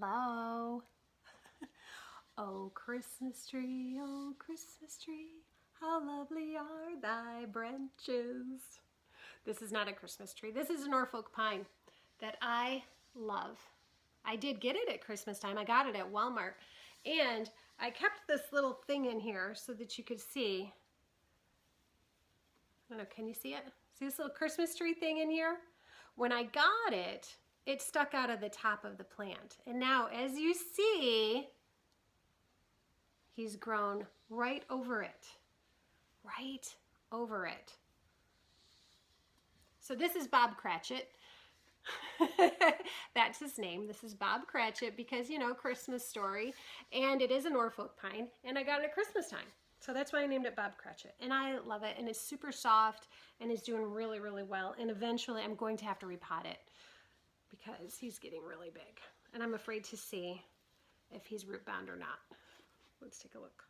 Hello. Oh, Christmas tree, how lovely are thy branches. This is not a Christmas tree. This is a Norfolk pine that I love. I did get it at Christmas time. I got it at Walmart. And I kept this little thing in here so that you could see. I don't know, can you see it? See this little Christmas tree thing in here? When I got it, it stuck out of the top of the plant. And now, as you see, he's grown right over it. Right over it. So this is Bob Cratchit. That's his name. This is Bob Cratchit because, you know, Christmas story. And it is a Norfolk pine. And I got it at Christmas time. So that's why I named it Bob Cratchit. And I love it. And it's super soft and is doing really, really well. And eventually I'm going to have to repot it because he's getting really big. And I'm afraid to see if he's root bound or not. Let's take a look.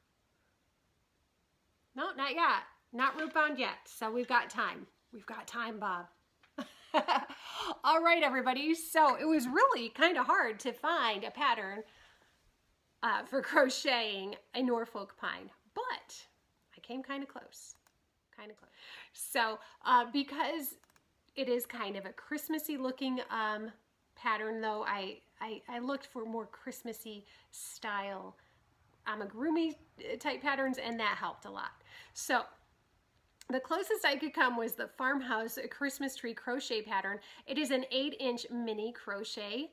No, not yet. Not root bound yet. So we've got time. We've got time, Bob. All right, everybody. So it was really kind of hard to find a pattern for crocheting a Norfolk pine, but I came kind of close. So because it is kind of a Christmassy looking pattern, though, I looked for more Christmassy style amigurumi type patterns, and that helped a lot. So the closest I could come was the Farmhouse Christmas Tree crochet pattern. It is an 8-inch mini crochet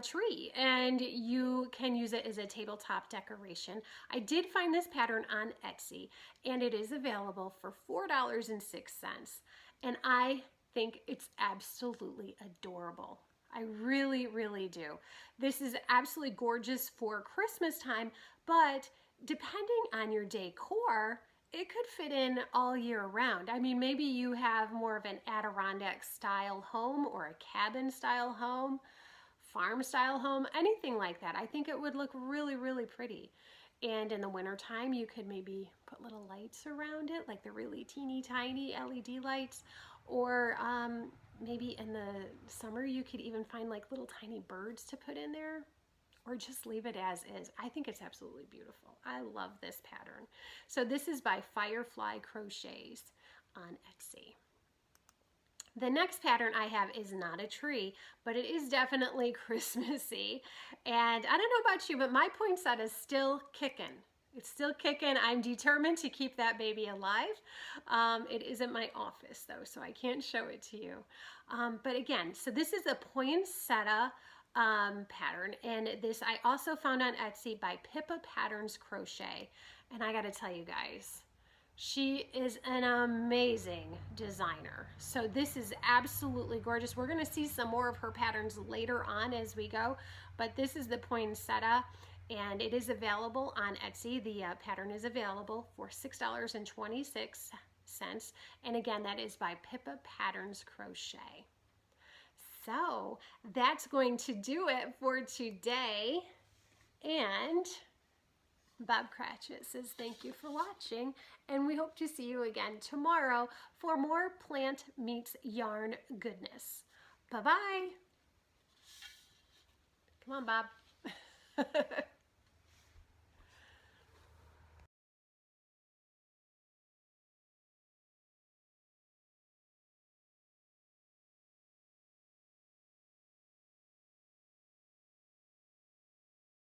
tree, and you can use it as a tabletop decoration. I did find this pattern on Etsy, and it is available for $4.06, and I think it's absolutely adorable. I really, really do. This is absolutely gorgeous for Christmas time, but depending on your decor, it could fit in all year round. I mean, maybe you have more of an Adirondack style home or a cabin style home, farm style home, anything like that. I think it would look really, really pretty. And in the wintertime, you could maybe put little lights around it, like the really teeny tiny LED lights, or maybe in the summer, you could even find like little tiny birds to put in there, or just leave it as is. I think it's absolutely beautiful. I love this pattern. So this is by Firefly Crochets on Etsy. The next pattern I have is not a tree, but it is definitely Christmassy. And I don't know about you, but my poinsettia is still kicking. It's still kicking. I'm determined to keep that baby alive. It is in my office though, so I can't show it to you. But again, so this is a poinsettia pattern, and this I also found on Etsy by Pippa Patterns Crochet. And I gotta tell you guys, she is an amazing designer. So this is absolutely gorgeous. We're gonna see some more of her patterns later on as we go, but this is the poinsettia, and it is available on Etsy. The pattern is available for $6.26. And again, that is by Pippa Patterns Crochet. So that's going to do it for today. And Bob Cratchit says thank you for watching, and we hope to see you again tomorrow for more plant meets yarn goodness. Bye-bye. Come on, Bob.